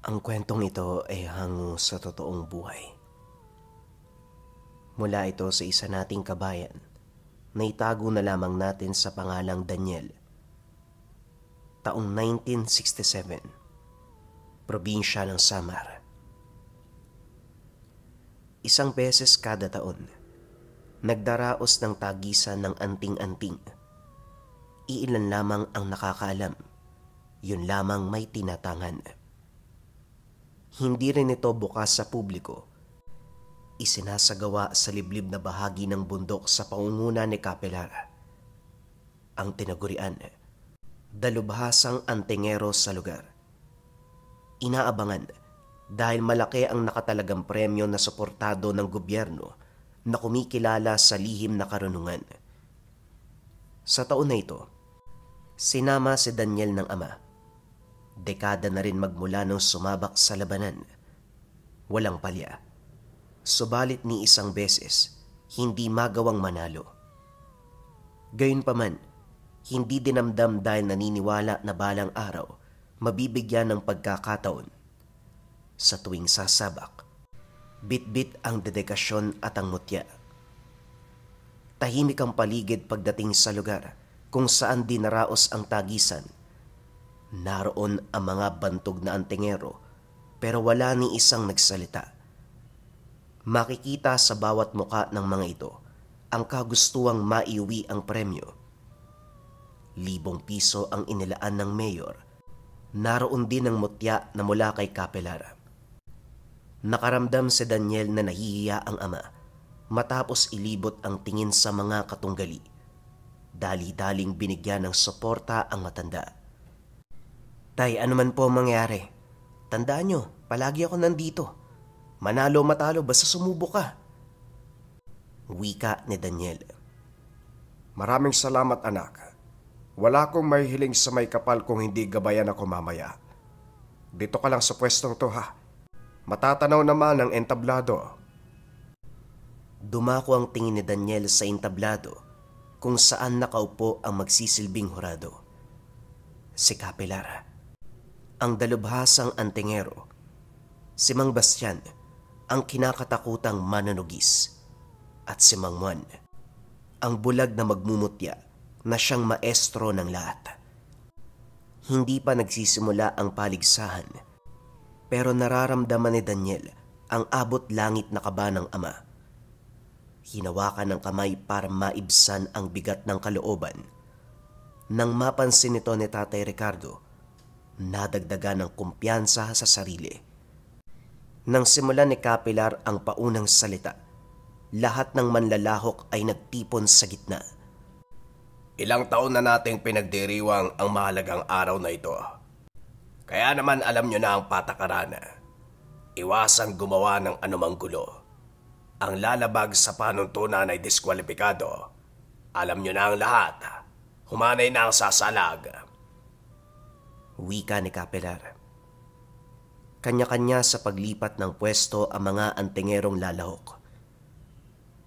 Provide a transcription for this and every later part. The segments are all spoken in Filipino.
Ang kwentong ito ay hango sa totoong buhay. Mula ito sa isa nating kabayan na itago na lamang natin sa pangalang Daniel. Taong 1967, probinsya ng Samar. Isang beses kada taon, nagdaraos ng tagisan ng anting-anting. Iilan lamang ang nakakaalam, yun lamang may tinatangan. Hindi rin ito bukas sa publiko. Isinasagawa sa liblib na bahagi ng bundok sa pangunguna ni Kapelar. Ang tinagurian, dalubhasang antingero sa lugar. Inaabangan dahil malaki ang nakatalagang premyo na suportado ng gobyerno na kumikilala sa lihim na karunungan. Sa taon na ito, sinama si Daniel ng ama. Dekada na rin magmula nung sumabak sa labanan. Walang palya. Subalit ni isang beses, hindi magawang manalo. Gayunpaman, hindi dinamdam dahil naniniwala na balang araw, mabibigyan ng pagkakataon. Sa tuwing sasabak, bit-bit ang dedikasyon at ang mutya. Tahimik ang paligid pagdating sa lugar kung saan dinaraos ang tagisan. Naroon ang mga bantog na antingero pero wala ni isang nagsalita. Makikita sa bawat muka ng mga ito ang kagustuang maiuwi ang premyo. 1,000 piso ang inilaan ng mayor. Naroon din ang mutya na mula kay Kapelar. Nakaramdam si Daniel na nahihiya ang ama matapos ilibot ang tingin sa mga katunggali. Dali-daling binigyan ng suporta ang matanda. Tay, ano man po mangyari, tandaan nyo, palagi ako nandito. Manalo matalo basta sumubo ka. Wika ni Daniel. Maraming salamat anak. Wala akong may hiling sa may kapal kung hindi gabayan ako mamaya. Dito ka lang sa pwestong to ha. Matatanaw naman ang entablado. Dumako ang tingin ni Daniel sa entablado kung saan nakaupo ang magsisilbing hurado. Si Kapelar, ang dalubhasang antingero. Si Mang Bastian, ang kinakatakutang manunugis. At si Mang Juan, ang bulag na magmumutya na siyang maestro ng lahat. Hindi pa nagsisimula ang paligsahan, pero nararamdaman ni Daniel ang abot langit na kaba ng ama. Hinawakan ng kamay para maibsan ang bigat ng kalooban. Nang mapansin ito ni Tatay Ricardo, nadagdagan ng kumpiyansa sa sarili. Nang simulan ni Kapelar ang paunang salita, lahat ng manlalahok ay nagtipon sa gitna. Ilang taon na nating pinagdiriwang ang mahalagang araw na ito. Kaya naman alam nyo na ang patakaran. Iwasang gumawa ng anumang gulo. Ang lalabag sa panuntunan ay diskwalipikado. Alam nyo na ang lahat. Humanay na ang sasalag. Wika ni Kapelar. Kanya-kanya sa paglipat ng pwesto ang mga antingerong lalahok.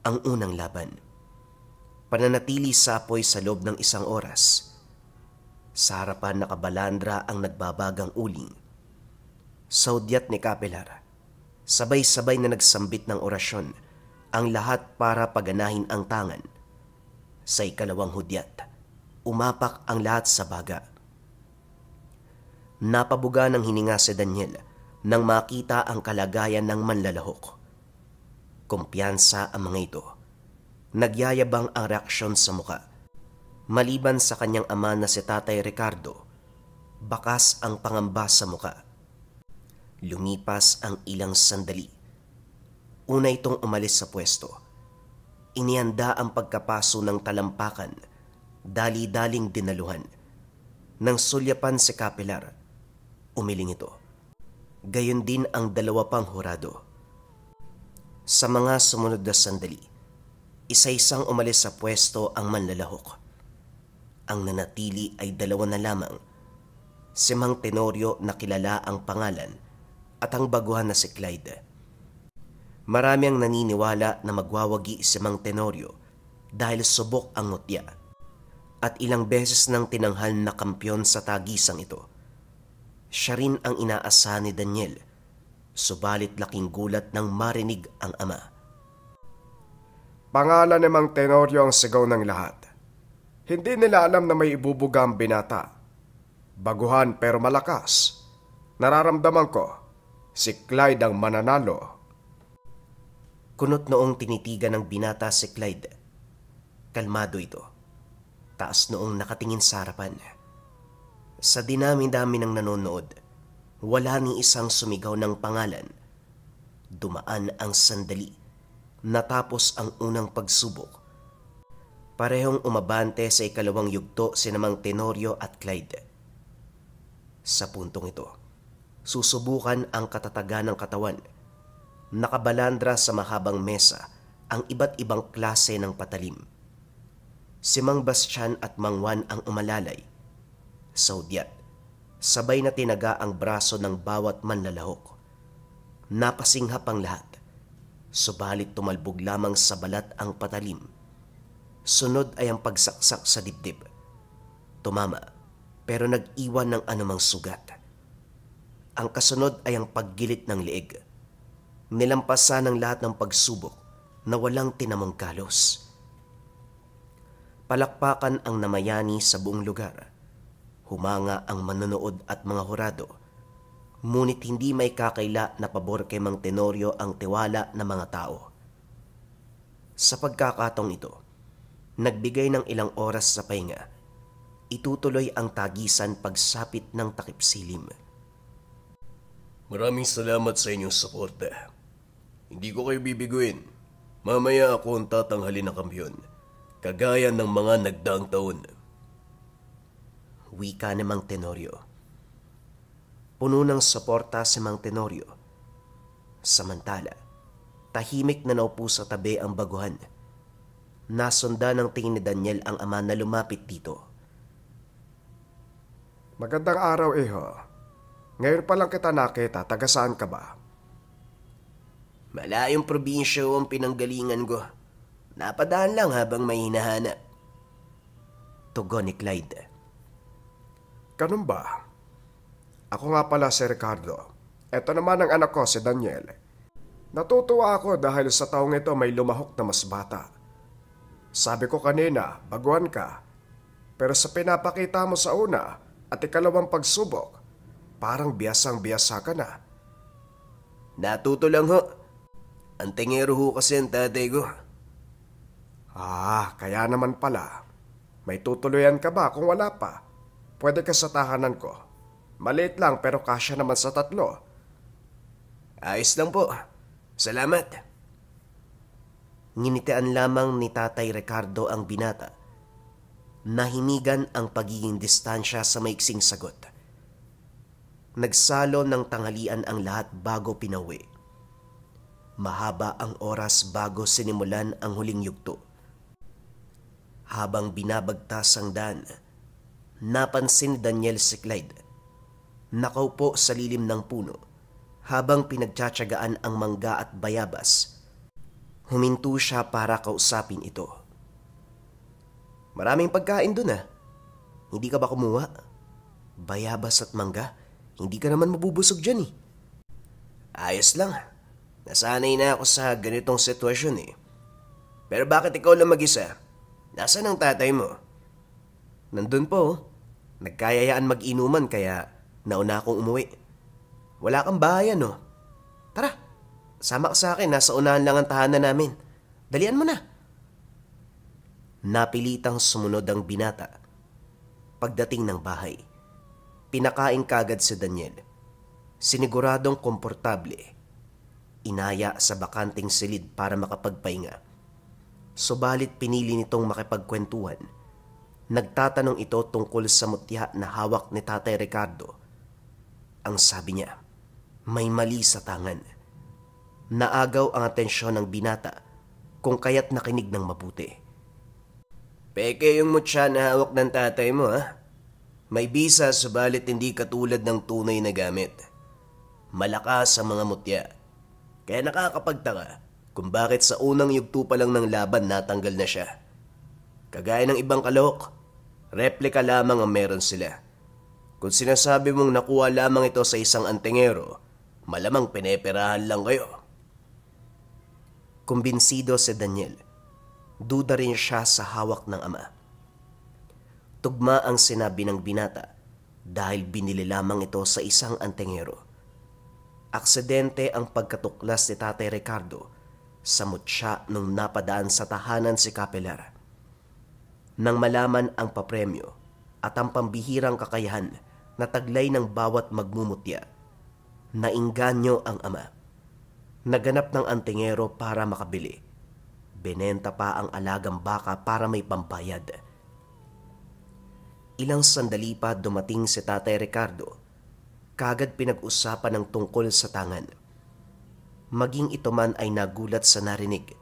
Ang unang laban. Pananatili sa apoy sa loob ng 1 oras. Sa harapan nakabalandra ang nagbabagang uling. Sa hudyat ni Kapelar, sabay-sabay na nagsambit ng orasyon ang lahat para paganahin ang tangan. Sa ikalawang hudyat, umapak ang lahat sa baga. Napabuga ng hininga si Daniel nang makita ang kalagayan ng manlalahok. Kumpiyansa ang mga ito. Nagyayabang ang reaksyon sa muka. Maliban sa kanyang ama na si Tatay Ricardo, bakas ang pangamba sa muka. Lumipas ang ilang sandali. Una itong umalis sa pwesto. Inihanda ang pagkapaso ng talampakan. Dali-daling dinaluhan. Nang sulyapan si Kapelar, umiling ito. Gayon din ang 2 pang hurado. Sa mga sumunod na sandali, isa-isang umalis sa pwesto ang manlalahok. Ang nanatili ay 2 na lamang. Si Mang Tenorio na kilala ang pangalan at ang baguhan na si Clyde. Marami ang naniniwala na magwawagi si Mang Tenorio dahil subok ang mutya at ilang beses nang tinanghal na kampyon sa tagisang ito. Siya rin ang inaasahan ni Daniel, subalit laking gulat nang marinig ang ama. Pangalan ni Mang Tenorio ang sigaw ng lahat. Hindi nila alam na may ibubuga ang binata. Baguhan pero malakas. Nararamdaman ko, si Clyde ang mananalo. Kunot noong tinitigan ng binata si Clyde. Kalmado ito. Taas noong nakatingin sa harapan. Sa dinami-dami ng nanonood, wala ni isang sumigaw ng pangalan. Dumaan ang sandali. Natapos ang unang pagsubok. Parehong umabante sa ikalawang yugto sina Mang Tenorio at Clyde. Sa puntong ito, susubukan ang katatagan ng katawan. Nakabalandra sa mahabang mesa ang iba't ibang klase ng patalim. Si Mang Bastian at Mang Juan ang umalalay. Sa udyat, sabay na tinaga ang braso ng bawat manlalahok. Napasinghap ang lahat, subalit tumalbog lamang sa balat ang patalim. Sunod ay ang pagsaksak sa dibdib. Tumama, pero nag-iwan ng anumang sugat. Ang kasunod ay ang paggilit ng leeg. Nilampasan ng lahat ng pagsubok na walang tinamong kalos. Palakpakan ang namayani sa buong lugar. Humanga ang manonood at mga hurado. Ngunit hindi may kakaila na pabor kay Mang Tenorio ang tiwala ng mga tao. Sa pagkakataong ito, nagbigay ng ilang oras sa pahinga. Itutuloy ang tagisan pagsapit ng takip silim. Maraming salamat sa inyong suporta. Hindi ko kayo bibiguin. Mamaya ako ang tatanghalin na kampiyon, kagaya ng mga nagdaang taon. Wika ni Mang Tenorio. Puno ng suporta si Mang Tenorio. Samantala, tahimik na naupo sa tabi ang baguhan. Nasunda ng tingin ni Daniel ang ama na lumapit dito. Magandang araw, Iho. Ngayon pa lang kita nakita, taga saan ka ba? Malayong probinsya ang pinanggalingan ko. Napadaan lang habang may hinahanap. Tugon ni Clyde. Ganun ba? Ako nga pala si Ricardo. Ito naman ang anak ko, si Daniel. Natutuwa ako dahil sa taong ito may lumahok na mas bata. Sabi ko kanina, baguhan ka. Pero sa pinapakita mo sa una at ikalawang pagsubok, parang biyasang-biyasa ka na. Natuto lang ho. Ang tingero ho kasi ang tatay ko. Kaya naman pala. May tutuluyan ka ba kung wala pa? Pwede ka sa tahanan ko. Maliit lang pero kasya naman sa 3. Ayos lang po. Salamat. Nginitian lamang ni Tatay Ricardo ang binata. Nahimigan ang pagiging distansya sa maiksing sagot. Nagsalo ng tanghalian ang lahat bago pinauwi. Mahaba ang oras bago sinimulan ang huling yugto. Habang binabagtas ang daan, napansin ni Daniel si Clyde. Nakaupo sa lilim ng puno habang pinagtsatsagaan ang mangga at bayabas. Huminto siya para kausapin ito. Maraming pagkain dun Hindi ka ba kumuha? Bayabas at mangga, hindi ka naman mabubusog dyan Ayos lang. Nasanay na ako sa ganitong sitwasyon Pero bakit ikaw lang mag-isa? Nasaan ang tatay mo? Nandun po. Nagkayayaan mag-inuman kaya nauna akong umuwi. Wala kang bahayan Tara, sama ka sa akin. Nasa unahan lang ang tahanan namin. Dalian mo na. Napilitang sumunod ang binata. Pagdating ng bahay, pinakain kagad si Daniel. Siniguradong komportable. Inaya sa bakanting silid para makapagpahinga. Subalit pinili nitong makipagkwentuhan. Nagtatanong ito tungkol sa mutya na hawak ni Tatay Ricardo. Ang sabi niya, may mali sa tangan. Naagaw ang atensyon ng binata kung kaya't nakinig ng mabuti. Peke yung mutya na hawak ng tatay mo May bisa subalit hindi katulad ng tunay na gamit. Malakas ang mga mutya. Kaya nakakapagtaka kung bakit sa unang yugto pa lang ng laban natanggal na siya. Kagaya ng ibang kalahok, replika lamang ang meron sila. Kung sinasabi mong nakuha lamang ito sa isang antingero, malamang pineperahan lang kayo. Kumbinsido si Daniel. Duda rin siya sa hawak ng ama. Tugma ang sinabi ng binata dahil binili lamang ito sa isang antingero. Aksidente ang pagkatuklas ni Tatay Ricardo sa mutya nung napadaan sa tahanan si Kapelar. Nang malaman ang papremyo at ang pambihirang kakayahan na taglay ng bawat magmumutya, nainganyo ang ama. Naganap ng antingero para makabili. Binenta pa ang alagang baka para may pambayad. Ilang sandali pa dumating si Tatay Ricardo. Kagad pinag-usapan ng tungkol sa tangan. Maging ito man ay nagulat sa narinig.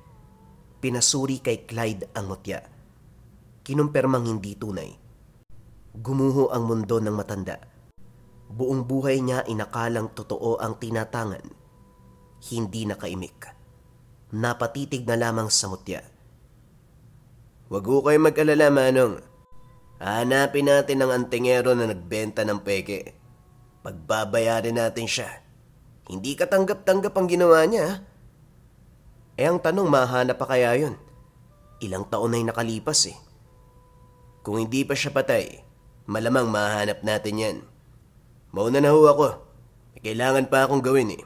Pinasuri kay Clyde ang mutya. Kinumpirmang hindi tunay. Gumuho ang mundo ng matanda. Buong buhay niya inakalang totoo ang tinatangan. Hindi nakaimik. Napatitig na lamang sa mutya. Huwag ho kayo mag-alala, Manong. Hanapin natin ang antingero na nagbenta ng peke. Pagbabayarin natin siya. Hindi katanggap-tanggap ang ginawa niya. Ang tanong, mahanap pa kaya yun? Ilang taon na'y nakalipas eh. Kung hindi pa siya patay, malamang mahanap natin yan. Mauna na ho ako. May kailangan pa akong gawin eh.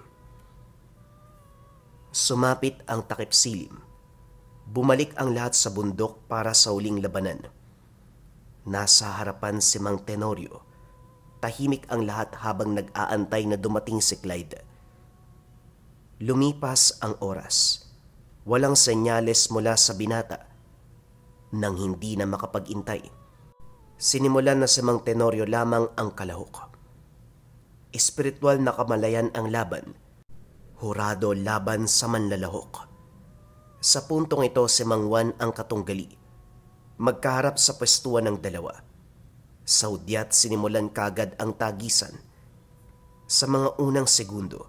Sumapit ang takip silim. Bumalik ang lahat sa bundok para sa uling labanan. Nasa harapan si Mang Tenorio. Tahimik ang lahat habang nag-aantay na dumating si Clyde. Lumipas ang oras. Walang senyales mula sa binata. Nang hindi na makapag-intay, sinimulan na si Mang Tenorio lamang ang kalahok. Espiritual na kamalayan ang laban. Hurado laban sa manlalahok. Sa puntong ito si Mang Juan ang katunggali. Magkaharap sa pwestuhan ng dalawa. Sa hudyat sinimulan kagad ang tagisan. Sa mga unang segundo,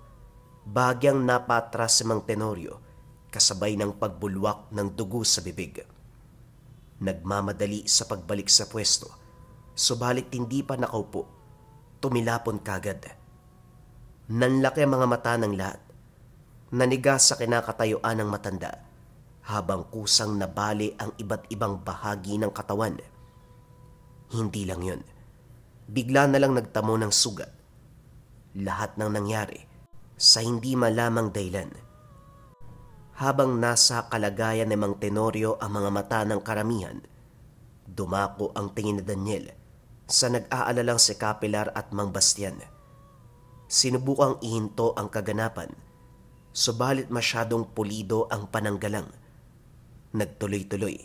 bagyang napatras si Mang Tenorio kasabay ng pagbulwak ng dugo sa bibig. Nagmamadali sa pagbalik sa pwesto, subalit hindi pa nakaupo. Tumilapon kagad. Nanlaki ang mga mata ng lahat. Naniga sa kinakatayuan ng matanda habang kusang nabali ang iba't ibang bahagi ng katawan. Hindi lang yun. Bigla na lang nagtamo ng sugat. Lahat ng nangyari sa hindi malamang dahilan. Habang nasa kalagayan ni Mang Tenorio ang mga mata ng karamihan, dumako ang tingin ni Daniel sa nag-aalalang si Kapelar at Mang Bastian. Sinubukang ihinto ang kaganapan, subalit masyadong pulido ang pananggalang. Nagtuloy-tuloy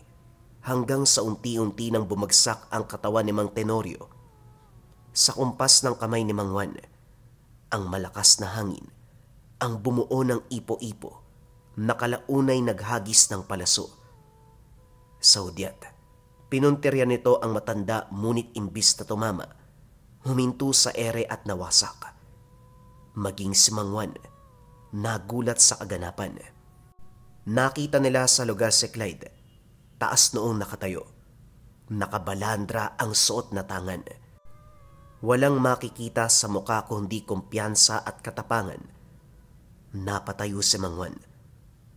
hanggang sa unti-unti nang bumagsak ang katawan ni Mang Tenorio. Sa kumpas ng kamay ni Mang Juan, ang malakas na hangin, ang bumuo ng ipo-ipo, nakalaunay naghagis ng palaso. Sa hudyat, pinuntirya nito ang matanda ngunit imbis na tumama, huminto sa ere at nawasak. Maging si Mang Juan, nagulat sa kaganapan. Nakita nila sa lugar si Clyde, taas noong nakatayo. Nakabalandra ang suot na tangan. Walang makikita sa muka kundi kumpiyansa at katapangan. Napatayo si Mang Juan.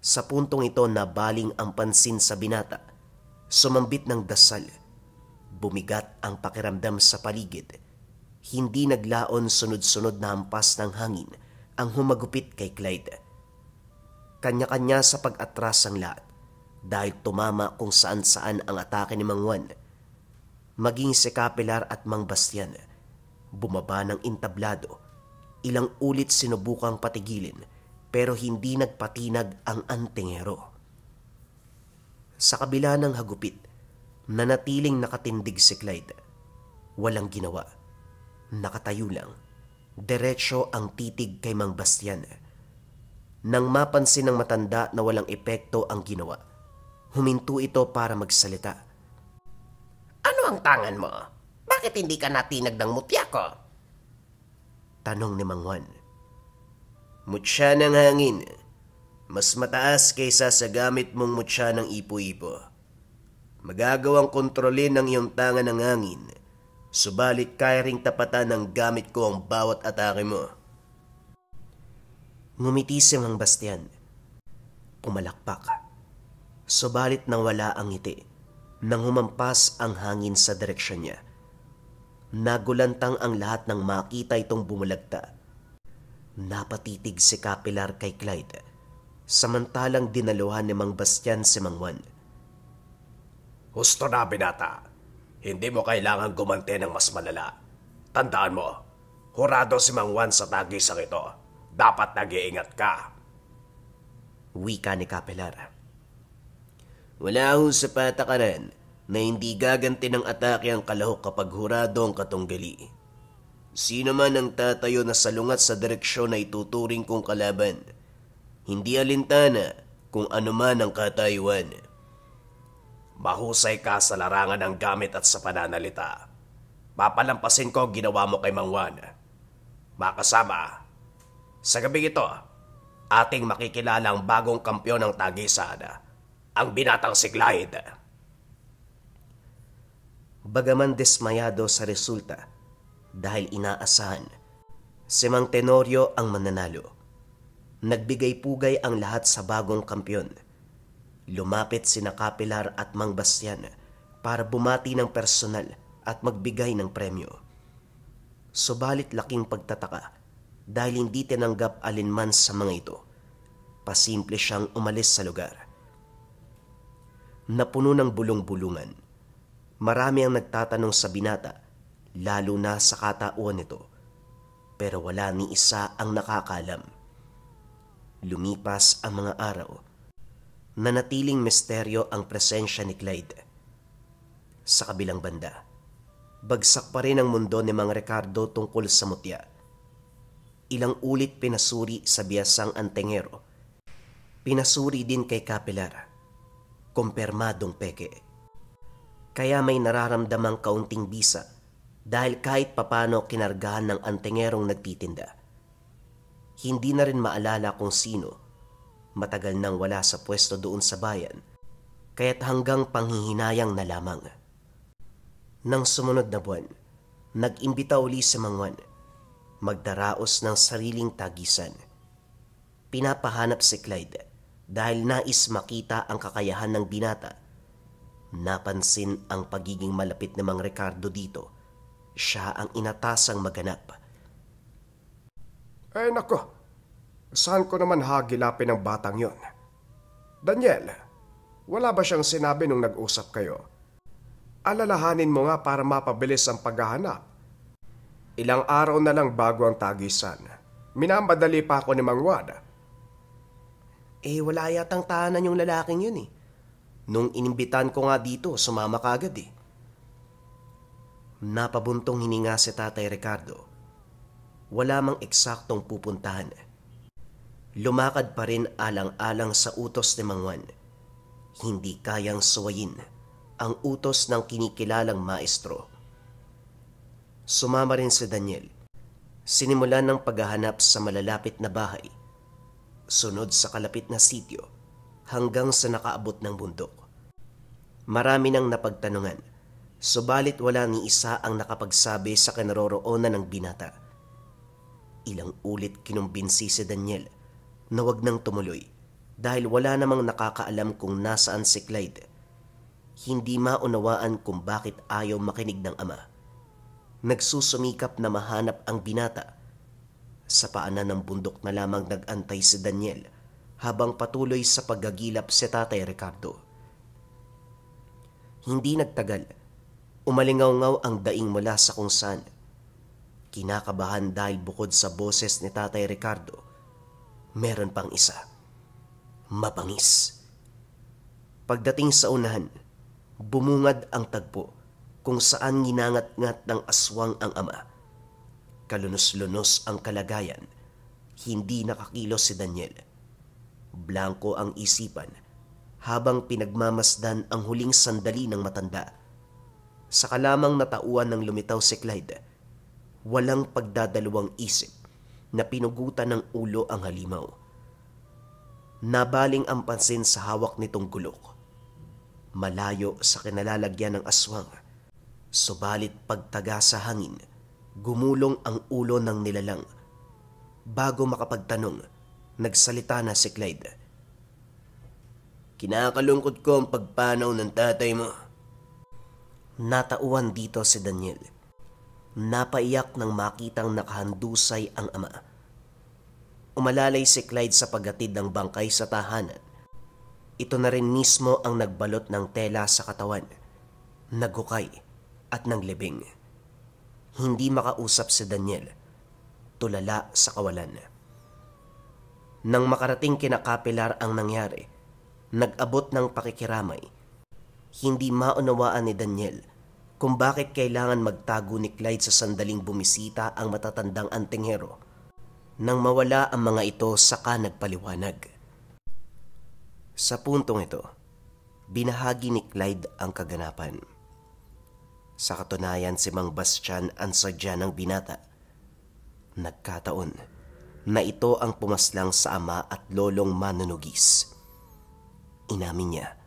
Sa puntong ito nabaling ang pansin sa binata. Sumambit ng dasal. Bumigat ang pakiramdam sa paligid. Hindi naglaon sunod-sunod na hampas ng hangin ang humagupit kay Clyde. Kanya-kanya sa pag-atras ang lahat dahil tumama kung saan-saan ang atake ni Mang Juan. Maging si Kapelar at Mang Bastian, bumaba ng intablado. Ilang ulit sinubukang patigilin pero hindi nagpatinag ang antingero. Sa kabila ng hagupit, nanatiling nakatindig si Clyde. Walang ginawa. Nakatayo lang. Diretso ang titig kay Mang Bastian. Nang mapansin ng matanda na walang epekto ang ginawa, huminto ito para magsalita. Ano ang tangan mo? Bakit hindi ka natinag ng mutya ko? Tanong ni Mang Juan. Mutya ng hangin. Mas mataas kaysa sa gamit mong mutya ng ipo-ipo. Magagawang kontrolin ng iyong tangan ng hangin. Subalit kaya ring tapatan ng gamit ko ang bawat atake mo. Ngumiti si Mang Bastian. Pumalakpak. Subalit nawala ang ngiti nang humampas ang hangin sa direksyon niya. Nagulantang ang lahat nang makita itong bumulagta. Napatitig si Capelar kay Clyde, samantalang dinaluhan ni Mang Bastian si Mang Juan. Husto na, binata. Hindi mo kailangan gumante ng mas malala. Tandaan mo, hurado si Mang Juan sa tagisang ito. Dapat nag-iingat ka. Wika ni Capelar. Wala ho sa patakaran na hindi gaganti ng atake ang kalahok kapag hurado ang katunggali. Sino man ang tatayo na salungat sa direksyon na ituturing kong kalaban, hindi alintana kung ano man ang katayuan. Mahusay ka sa larangan ng gamit at sa pananalita. Papalampasin ko ang ginawa mo kay Mang Juan. Makasama, sa gabi ito, ating makikilala ang bagong kampyon ng tagisan, ang binatang si Clyde. Bagaman dismayado sa resulta dahil inaasahan, si Mang Tenorio ang mananalo. Nagbigay-pugay ang lahat sa bagong kampyon. Lumapit sina Capelar at Mang Bastian para bumati ng personal at magbigay ng premyo. Subalit laking pagtataka dahil hindi tinanggap alinman sa mga ito. Pasimple siyang umalis sa lugar. Napuno ng bulong-bulungan. Marami ang nagtatanong sa binata, lalo na sa katauhan nito. Pero wala ni isa ang nakakalam. Lumipas ang mga araw. Nanatiling misteryo ang presensya ni Clyde. Sa kabilang banda, bagsak pa rin ang mundo ni Mang Ricardo tungkol sa mutya. Ilang ulit pinasuri sa biyasang Antingero. Pinasuri din kay Capelar. Kumpirmadong peke. Kaya may nararamdamang kaunting bisa dahil kahit papano kinargahan ng Antingerong nagtitinda. Hindi na rin maalala kung sino. Matagal nang wala sa pwesto doon sa bayan, kaya't hanggang panghihinayang na lamang. Nang sumunod na buwan, nag-imbita uli si Mang Juan, magdaraos ng sariling tagisan. Pinapahanap si Clyde dahil nais makita ang kakayahan ng binata. Napansin ang pagiging malapit ni Mang Ricardo dito. Siya ang inatasang maganap. Ay nako, saan ko naman hagilapin ang batang yon? Daniel, wala ba siyang sinabi nung nag-usap kayo? Alalahanin mo nga para mapabilis ang paghahanap. Ilang araw na lang bago ang tagisan. Minamadali pa ako ni Mang Juan. Wala yatang tahanan yung lalaking yun eh. Nung inimbitan ko nga dito, sumama kagad eh. Napabuntong hininga si Tatay Ricardo. Wala mang eksaktong pupuntahan. Lumakad pa rin alang-alang sa utos ni Mang Juan. Hindi kayang suwayin ang utos ng kinikilalang maestro. Sumama rin si Daniel. Sinimulan ng paghahanap sa malalapit na bahay, sunod sa kalapit na sityo, hanggang sa nakaabot ng bundok. Marami nang napagtanungan, subalit wala ni isa ang nakapagsabi sa kinaroroonan ng binata. Ilang ulit kinumbinsi si Daniel na wag nang tumuloy dahil wala namang nakakaalam kung nasaan si Clyde. Hindi maunawaan kung bakit ayaw makinig ng ama. Nagsusumikap na mahanap ang binata. Sa paanan ng bundok na lamang nag-antay si Daniel habang patuloy sa paggagilap si Tatay Ricardo. Hindi nagtagal, umalingaw-ngaw ang daing mula sa kung saan. Kinakabahan dahil bukod sa boses ni Tatay Ricardo, meron pang isa. Mabangis. Pagdating sa unahan, bumungad ang tagpo kung saan ginangat-ngat ng aswang ang ama. Kalunos-lunos ang kalagayan, hindi nakakilos si Daniel. Blanko ang isipan habang pinagmamasdan ang huling sandali ng matanda. Saka lamang natauan ng lumitaw si Clyde. Walang pagdadalawang isip na pinugutan ng ulo ang halimaw. Nabaling ang pansin sa hawak nitong gulok. Malayo sa kinalalagyan ng aswang, Subalit pagtaga sa hangin, gumulong ang ulo ng nilalang. Bago makapagtanong, nagsalita na si Clyde. Kinakalungkot ko ang pagpanaw ng tatay mo. Natauhan dito si Daniel. Napaiyak nang makitang nakahandusay ang ama. Umalalay si Clyde sa paghatid ng bangkay sa tahanan. Ito na rin mismo ang nagbalot ng tela sa katawan, naghukay at nanglibing. Hindi makausap si Daniel, tulala sa kawalan. Nang makarating kina Kapilar ang nangyari, nag-abot ng pakikiramay. Hindi maunawaan ni Daniel kung bakit kailangan magtago ni Clyde sa sandaling bumisita ang matatandang antinghero. Nang mawala ang mga ito, saka nagpaliwanag. Sa puntong ito, binahagi ni Clyde ang kaganapan. Sa katunayan, si Mang Bastian ang sadya ng binata. Nagkataon na ito ang pumaslang sa ama at lolong manunugis. Inamin niya,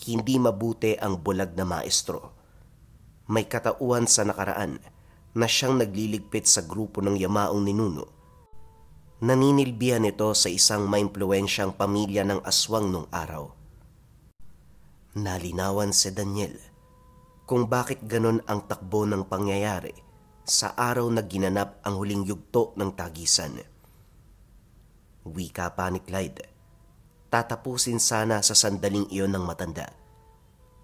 hindi mabuti ang bulag na maestro. May katauhan sa nakaraan na siyang nagliligpit sa grupo ng yamaong ninuno. Naninilbihan ito sa isang maimpluwensyang pamilya ng aswang nung araw. Nalinawan si Daniel kung bakit ganon ang takbo ng pangyayari sa araw na ginanap ang huling yugto ng tagisan. Wika pa ni Clyde, tatapusin sana sa sandaling iyon ng matanda.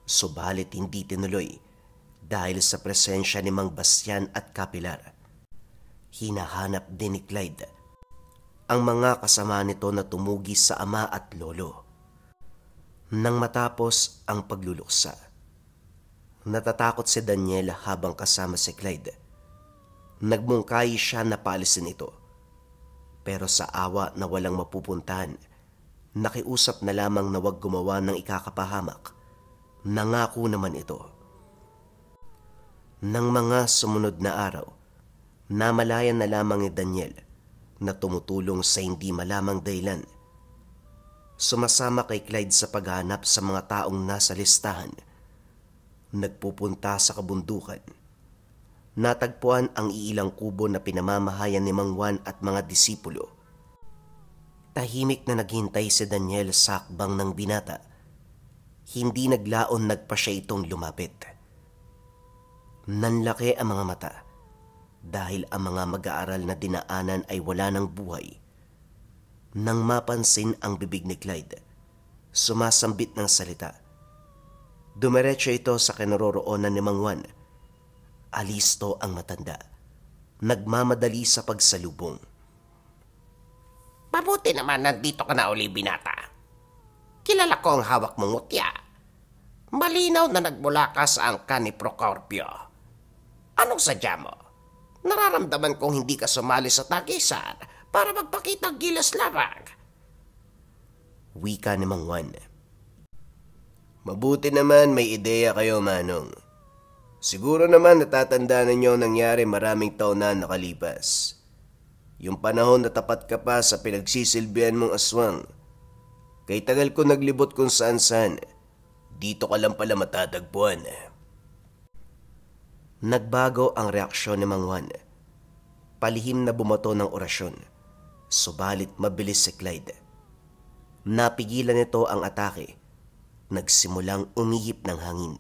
Subalit hindi tinuloy dahil sa presensya ni Mang Bastian at Kapilar. Hinahanap din ni Clyde ang mga kasama nito na tumugi sa ama at lolo. Nang matapos ang pagluluksa, natatakot si Daniel habang kasama si Clyde. Nagmungkahi siya na paalisin ito. Pero sa awa na walang mapupuntahan, nakiusap na lamang na wag gumawa ng ikakapahamak. Nangako naman ito. Nang mga sumunod na araw, namalayan na lamang ni Daniel na tumutulong sa hindi malamang dahilan. Sumasama kay Clyde sa paghahanap sa mga taong nasa listahan. Nagpupunta sa kabundukan. Natagpuan ang iilang kubo na pinamamahayan ni Mang Juan at mga disipulo. Tahimik na naghintay si Daniel sa hakbang ng binata. Hindi naglaon nagpa siya itong lumapit. Nanlaki ang mga mata dahil ang mga mag-aaral na dinaanan ay wala ng buhay. Nang mapansin ang bibig ni Clyde, sumasambit ng salita. Dumiretso ito sa kinaroroonan ni Mang Juan. Alisto ang matanda. Nagmamadali sa pagsalubong. Mabuti naman nandito ka na uli, binata. Kilala ko ang hawak mong mutya. Malinaw na nagmula ka sa angkan ni Procorpio. Anong sadya mo? Nararamdaman kong hindi ka sumali sa tagisan para magpakita gilas lamang. Wika ni Mang Juan. Mabuti naman may ideya kayo, Manong. Siguro naman natatandaan ninyo ang nangyari maraming taon na nakalipas. Yung panahon na tapat ka pa sa pinagsisilbihan mong aswang. Kay tagal ko naglibot kung saan-saan. Dito ka lang pala matatagpuan. Nagbago ang reaksyon ni Mang Juan. Palihim na bumato ng orasyon. Subalit mabilis si Clyde. Napigilan nito ang atake. Nagsimulang umihip ng hangin.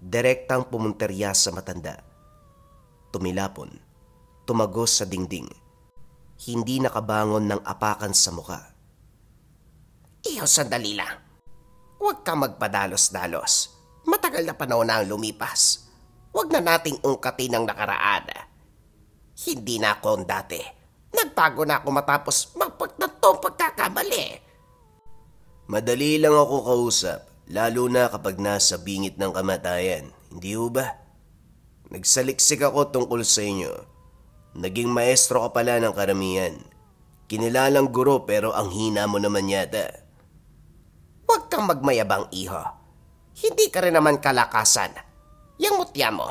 Direktang pumunterya sa matanda. Tumilapon. Tumagos sa dingding. Hindi nakabangon ng apakan sa muka. Iho, sandali lang. Huwag ka magpadalos-dalos. Matagal na panahon na ang lumipas. Huwag na nating ungkatin ang nakaraan. Hindi na ako dati. Nagbago na ako matapos magpagtantong pagkakamali. Madali lang ako kausap, lalo na kapag nasa bingit ng kamatayan. Hindi ho ba? Nagsaliksik ako tungkol sa inyo. Naging maestro ka pala ng karamihan. Kinilalang guro pero ang hina mo naman yata. Huwag kang magmayabang, iho. Hindi ka rin naman kalakasan. Yang mutya mo,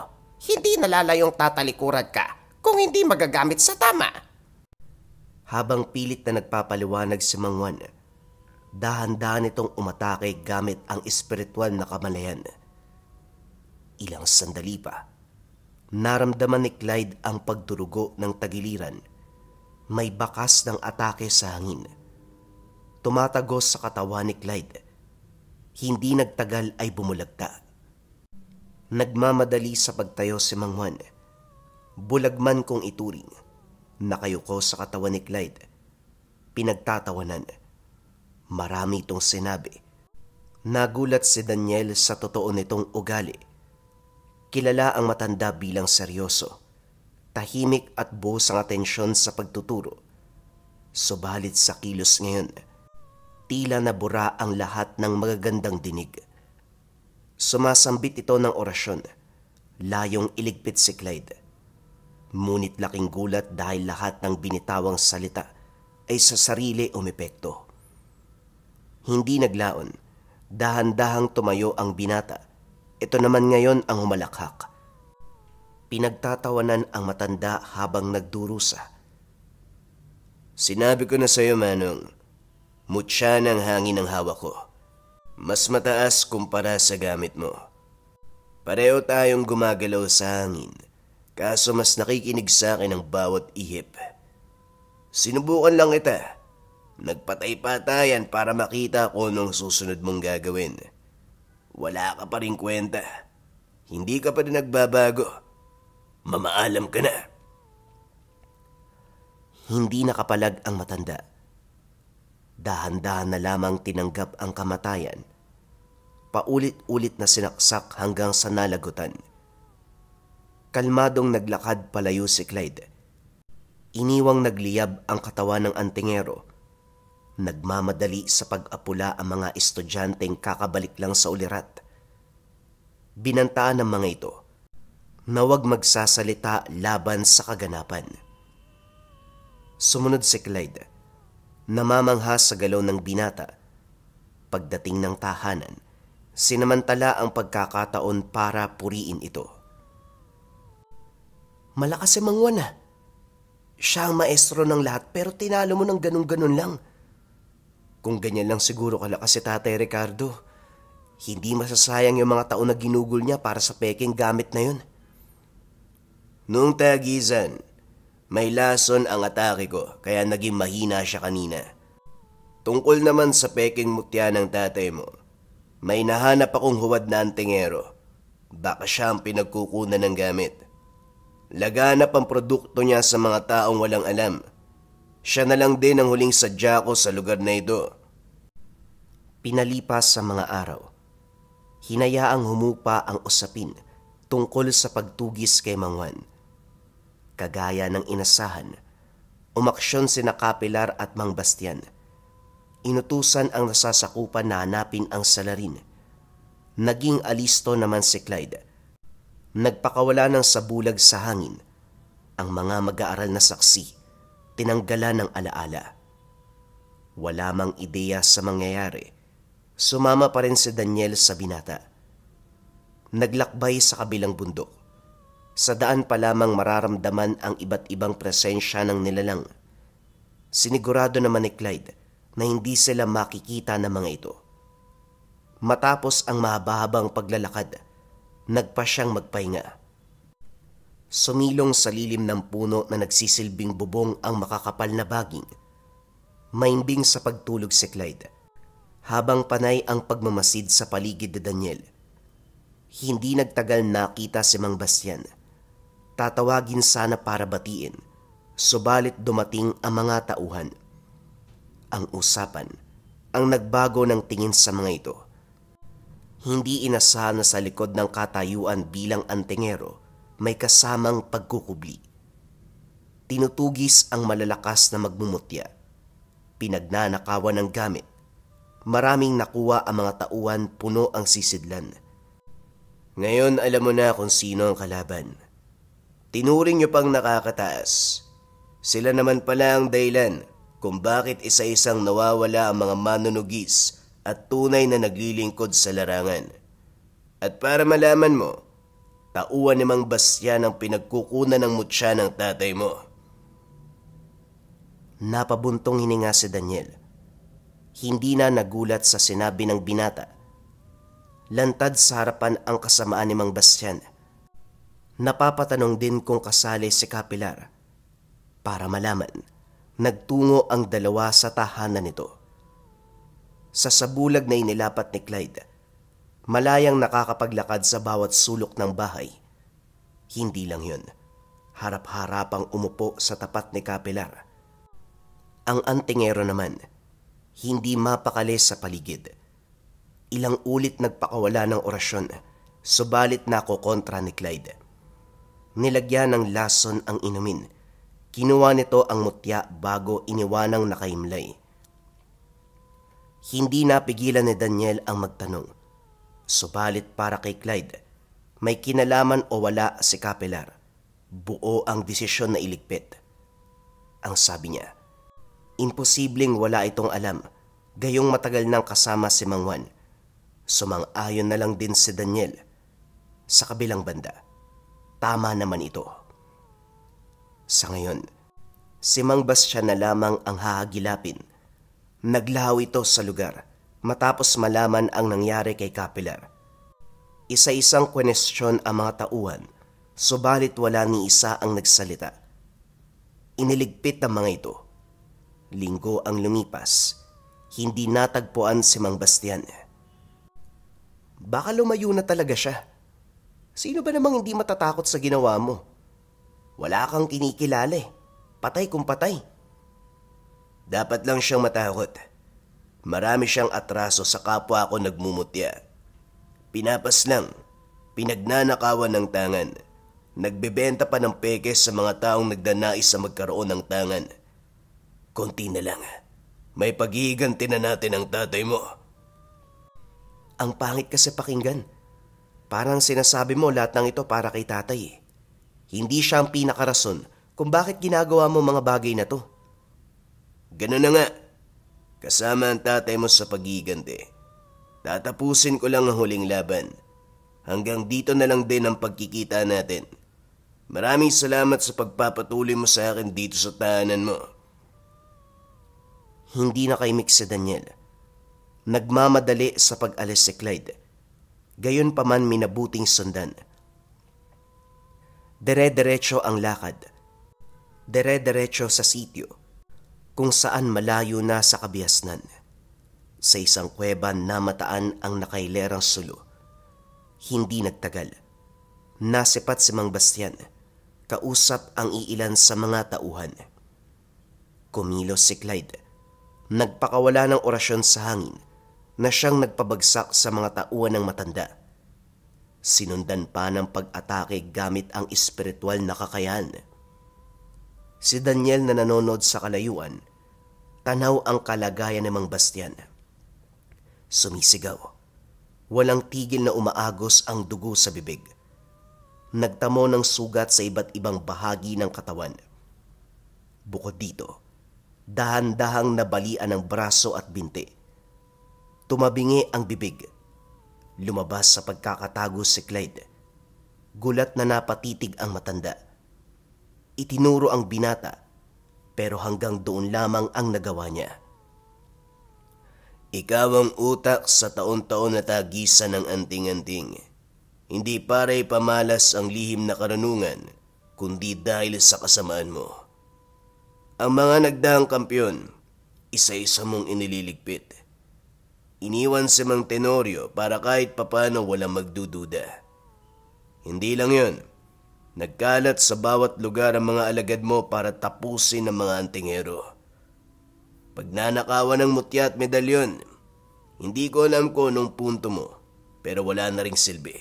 hindi nalalayong tatalikuran ka kung hindi magagamit sa tama. Habang pilit na nagpapaliwanag si Mang Juan, dahan-dahan itong umatake gamit ang espiritual na kamalayan. Ilang sandali pa, naramdaman ni Clyde ang pagdurugo ng tagiliran. May bakas ng atake sa hangin. Tumatagos sa katawan ni Clyde. Hindi nagtagal ay bumulagta. Nagmamadali sa pagtayo si Mang Juan. Bulag man kung ituring. Nakayuko sa katawan ni Clyde. Pinagtatawanan. Marami itong sinabi. Nagulat si Daniel sa totoo nitong ugali. Kilala ang matanda bilang seryoso. Tahimik at buhos ang atensyon sa pagtuturo. Subalit sa kilos ngayon, tila nabura ang lahat ng magagandang dinig. Sumasambit ito ng orasyon. Layong iligpit si Clyde. Ngunit laking gulat dahil lahat ng binitawang salita ay sa sarili umepekto. Hindi naglaon. Dahan-dahang tumayo ang binata. Ito naman ngayon ang humalakhak. Pinagtatawanan ang matanda habang nagdurusa. Sinabi ko na sa iyo, Manong. Mutya ng hangin ang hawak ko. Mas mataas kumpara sa gamit mo. Pareho tayong gumagalaw sa hangin, kaso mas nakikinig sa akin ang bawat ihip. Sinubukan lang kita. Nagpatay-patayan para makita ko anong susunod mong gagawin. Wala ka pa rin kwenta. Hindi ka pa rin nagbabago. Mamaalam ka na. Hindi nakapalag ang matanda. Dahan-dahan na lamang tinanggap ang kamatayan. Paulit-ulit na sinaksak hanggang sa nalagutan. Kalmadong naglakad palayo si Clyde. Iniwang nagliyab ang katawan ng antingero. Nagmamadali sa pag-apula ang mga estudyanteng kakabalik lang sa ulirat. Binantaan ng mga ito na huwag magsasalita laban sa kaganapan. Sumunod si Clyde. Namamangha sa galaw ng binata. Pagdating ng tahanan, sinamantala ang pagkakataon para puriin ito. Malakas si Mang Juan. Siya ang maestro ng lahat pero tinalo mo ng ganun-ganun lang. Kung ganyan lang siguro kalakas si Tatay Ricardo, hindi masasayang yung mga taon na ginugol niya para sa peking gamit na yun. Noong tagisan, may lason ang atake ko kaya naging mahina siya kanina. Tungkol naman sa peking mutya ng tatay mo, may nahanap akong huwad na antingero. Baka siya ang pinagkukunan ng gamit. Laganap ang produkto niya sa mga taong walang alam. Siya na lang din ang huling sadya ko sa lugar na ito. Pinalipas sa mga araw. Hinayaang humupa ang usapin tungkol sa pagtugis kay Mang Juan. Kagaya ng inasahan, umaksyon sina Kapilar at Mang Bastian. Inutusan ang nasasakupan na hanapin ang salarin. Naging alisto naman si Clyde. Nagpakawala ng sabulag sa hangin. Ang mga mag-aaral na saksi, tinanggalan ng alaala. Wala mang ideya sa mangyayari. Sumama pa rin si Daniel sa binata. Naglakbay sa kabilang bundok. Sa daan pa lamang mararamdaman ang iba't ibang presensya ng nilalang. Sinigurado naman ni Clyde na hindi sila makikita ng mga ito. Matapos ang mahaba-habang paglalakad, nagpa siyang magpahinga. Sumilong sa lilim ng puno na nagsisilbing bubong ang makakapal na baging. Maimbing sa pagtulog si Clyde, habang panay ang pagmamasid sa paligid ni Daniel. Hindi nagtagal nakita si Mang Bastian. Tatawagin sana para batiin, subalit dumating ang mga tauhan. Ang usapan, ang nagbago ng tingin sa mga ito. Hindi inasahan na sa likod ng katayuan bilang antingero, may kasamang pagkukubli. Tinutugis ang malalakas na magmumutya. Pinagnanakawan ng gamit. Maraming nakuha ang mga tauhan, puno ang sisidlan. Ngayon alam mo na kung sino ang kalaban. Tinuring niyo pang nakakataas. Sila naman pala ang dahilan kung bakit isa-isang nawawala ang mga manunugis at tunay na naglilingkod sa larangan. At para malaman mo, tauhan ni Mang Bastian ang pinagkukunan ng mutya ng tatay mo. Napabuntong hininga si Daniel. Hindi na nagulat sa sinabi ng binata. Lantad sa harapan ang kasamaan ni Mang Bastian. Napapatanong din kung kasali si Kapilar. Para malaman, nagtungo ang dalawa sa tahanan nito. Sa sabulag na inilapat ni Clyde, malayang nakakapaglakad sa bawat sulok ng bahay. Hindi lang yun, harap-harapang umupo sa tapat ni Kapilar. Ang antingero naman, hindi mapakali sa paligid. Ilang ulit nagpakawala ng orasyon, subalit nakokontra ni Clyde. Nilagyan ng lason ang inumin. Kinuha nito ang mutya bago iniwanang nakaimlay. Hindi napigilan ni Daniel ang magtanong. Subalit para kay Clyde, may kinalaman o wala si Kapilar. Buo ang desisyon na iligpit. Ang sabi niya, imposibleng wala itong alam, gayong matagal nang kasama si Mang Juan. Sumang-ayon na lang din si Daniel. Sa kabilang banda, tama naman ito. Sa ngayon, si Mang Bastian na lamang ang hahagilapin. Naglaho ito sa lugar matapos malaman ang nangyari kay Kapilar. Isa-isang kwenestyon ang mga tauhan, subalit wala ni isa ang nagsalita. Iniligpit ang mga ito. Linggo ang lumipas, hindi natagpuan si Mang Bastian. Baka lumayo na talaga siya. Sino ba namang hindi matatakot sa ginawa mo? Wala kang kinikilala eh. Patay kung patay. Dapat lang siyang matakot. Marami siyang atraso sa kapwa ko nagmumutya. Pinapas lang, pinagnanakawan ng tangan. Nagbebenta pa ng peke sa mga taong nagdanais sa magkaroon ng tangan. Konti na lang. May paghihiganti na natin ang tatay mo. Ang pangit kasi pakinggan. Parang sinasabi mo lahat ng ito para kay tatay. Hindi siya ang pinakarason kung bakit ginagawa mo mga bagay na to. Ganun na nga. Kasama ang tatay mo sa paghihiganti. Tatapusin ko lang ang huling laban. Hanggang dito na lang din ang pagkikita natin. Maraming salamat sa pagpapatuloy mo sa akin dito sa tahanan mo. Hindi na kaimik si Daniel. Nagmamadali sa pag-alis si Clyde. Gayon pa man minabuting sundan. Dire-diretso ang lakad. Dire-diretso sa sitio, kung saan malayo na sa kabiasnan. Sa isang kuweba na mataan ang nakailerang sulo. Hindi nagtagal. Nasipat si Mang Bastian. Kausap ang iilan sa mga tauhan. Kumilos si Clyde. Nagpakawala ng orasyon sa hangin na siyang nagpabagsak sa mga tauhan ng matanda. Sinundan pa ng pag-atake gamit ang espiritual na kakayahan. Si Daniel na nanonood sa kalayuan, tanaw ang kalagayan ni Mang Bastian. Sumisigaw. Walang tigil na umaagos ang dugo sa bibig. Nagtamo ng sugat sa iba't ibang bahagi ng katawan. Bukod dito, dahan-dahang nabalian ang braso at binti. Tumabingi ang bibig. Lumabas sa pagkakatago si Clyde. Gulat na napatitig ang matanda. Itinuro ang binata, pero hanggang doon lamang ang nagawa niya. Ikaw ang utak sa taon-taon na tagisan ng anting-anting. Hindi para ipamalas ang lihim na karunungan, kundi dahil sa kasamaan mo. Ang mga nagdaang kampyon, isa-isa mong inililigpit. Iniwan si Mang Tenorio para kahit papano walang magdududa. Hindi lang yun. Nagkalat sa bawat lugar ang mga alagad mo para tapusin ang mga antingero. Pagnanakawan ng mutya at medalyon, hindi ko alam kung anong punto mo, pero wala na ring silbi.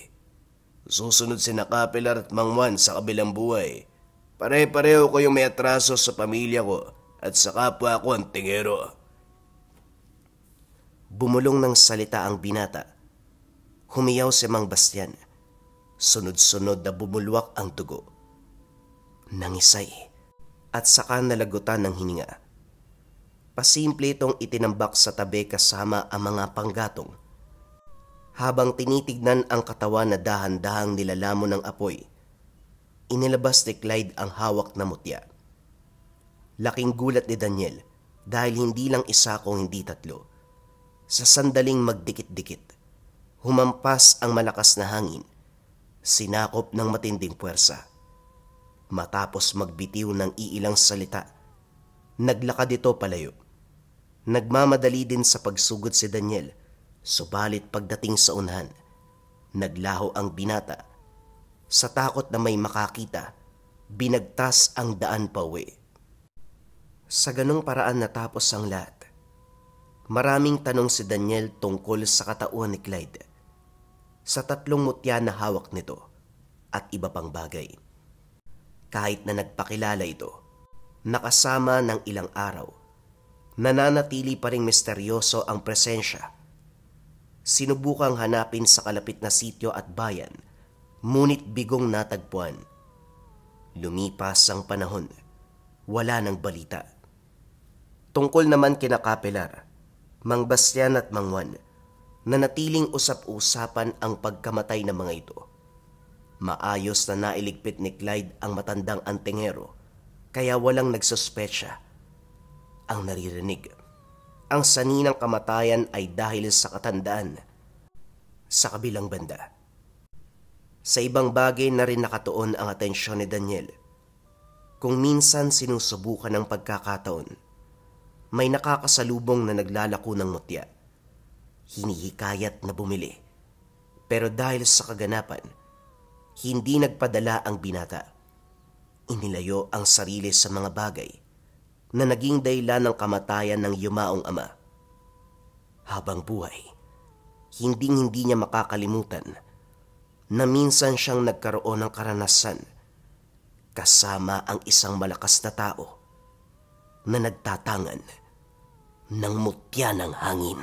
Susunod si Kapilar at Mang Juan sa kabilang buhay. Pare-pareho ko yung may atraso sa pamilya ko at sa kapwa ko antingero. Bumulong ng salita ang binata. Humiyaw si Mang Bastian. Sunod-sunod na bumulwak ang dugo. Nangisay at saka nalagutan ng hininga. Pasimple itong itinambak sa tabi kasama ang mga panggatong. Habang tinitignan ang katawan na dahan-dahang nilalamon ng apoy, inilabas ni Clyde ang hawak na mutya. Laking gulat ni Daniel dahil hindi lang isa kung hindi tatlo. Sa sandaling magdikit-dikit, Humampas ang malakas na hangin, sinakop ng matinding puwersa. Matapos magbitiw ng iilang salita, naglakad ito palayo. Nagmamadali din sa pagsugod si Daniel, subalit pagdating sa unahan, naglaho ang binata. Sa takot na may makakita, binagtas ang daan pauwi. Sa ganong paraan natapos ang lahat. Maraming tanong si Daniel tungkol sa katauhan ni Clyde, sa 3 mutya na hawak nito at iba pang bagay. Kahit na nagpakilala ito, nakasama ng ilang araw, nananatili pa ring misteryoso ang presensya. Sinubukang hanapin sa kalapit na sityo at bayan, ngunit bigong natagpuan. Lumipas ang panahon, wala nang balita. Tungkol naman kina Kapelar, Mang Bastian at Mang Juan, nanatiling usap-usapan ang pagkamatay ng mga ito. Maayos na nailigpit ni Clyde ang matandang antingero, kaya walang nagsuspetsya. Ang naririnig, ang saninang kamatayan ay dahil sa katandaan. Sa kabilang banda, sa ibang bagay na rin nakatuon ang atensyon ni Daniel. Kung minsan sinusubukan ng pagkakataon, may nakakasalubong na naglalako ng mutya. Hinihikayat na bumili. Pero dahil sa kaganapan, hindi nagpadala ang binata. Inilayo ang sarili sa mga bagay na naging dahilan ng kamatayan ng yumaong ama. Habang buhay, hindi niya makakalimutan na minsan siyang nagkaroon ng karanasan kasama ang isang malakas na tao na nagtatangan ng mutya ng hangin.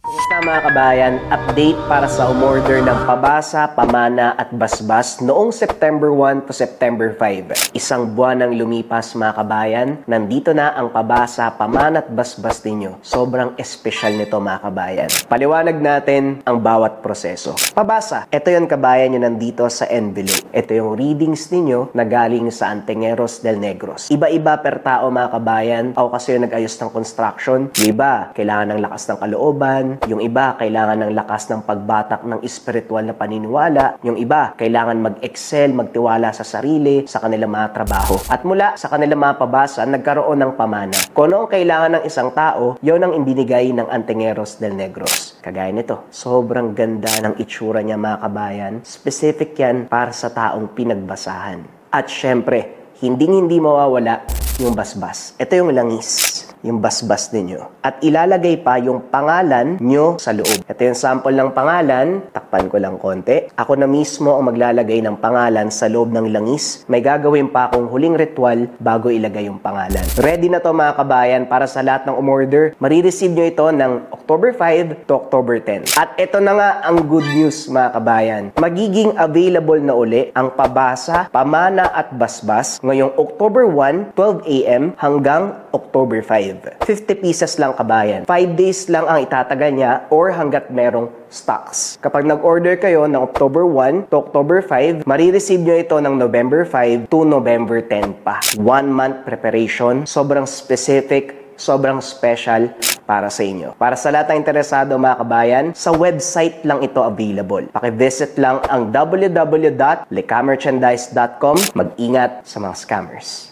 Kumusta mga kabayan? Update para sa umorder ng pabasa, pamana at basbas noong September 1 to September 5. Isang buwan ng lumipas mga kabayan, nandito na ang pabasa, pamana at basbas ninyo. Sobrang espesyal nito mga kabayan. Paliwanag natin ang bawat proseso. Pabasa, ito yung kabayan nyo nandito sa envelope. Ito yung readings ninyo na galing sa Antengeros del Negros. Iba-iba per tao mga kabayan. Ako kasi yung nag-ayos ng construction. Yung iba, kailangan ng lakas ng kalooban. Yung iba, kailangan ng lakas ng pagbatak ng espiritual na paniniwala. Yung iba, kailangan mag-excel, magtiwala sa sarili, sa kanilang mga trabaho. At mula sa kanilang mga pabasa, nagkaroon ng pamana. Kung ano ang kailangan ng isang tao, yun ang ibinigay ng Antengeros del Negros. Kagaya nito, sobrang ganda ng itsura niya mga kabayan. Specific yan para sa taong pinagbasahan. At syempre, hindi mawawala yung basbas. Ito yung langis, yung basbas ninyo. At ilalagay pa yung pangalan nyo sa loob. Ito yung sample ng pangalan. Takpan ko lang konti. Ako na mismo ang maglalagay ng pangalan sa loob ng langis. May gagawin pa akong huling ritual bago ilagay yung pangalan. Ready na to mga kabayan para sa lahat ng umorder. Marireceive nyo ito ng October 5 to October 10. At ito na nga ang good news mga kabayan. Magiging available na uli ang pabasa, pamana at basbas ngayong October 1, 12 a.m. hanggang October 5. 50 pieces lang kabayan. 5 days lang ang itatagal niya or hanggat merong stocks. Kapag nag-order kayo ng October 1 to October 5, marireceive nyo ito ng November 5 to November 10 pa. 1 month preparation. Sobrang specific, sobrang special para sa inyo. Para sa lahat ng interesado mga kabayan, sa website lang ito available. Paki-visit lang ang www.lecamerchandise.com. Mag-ingat sa mga scammers.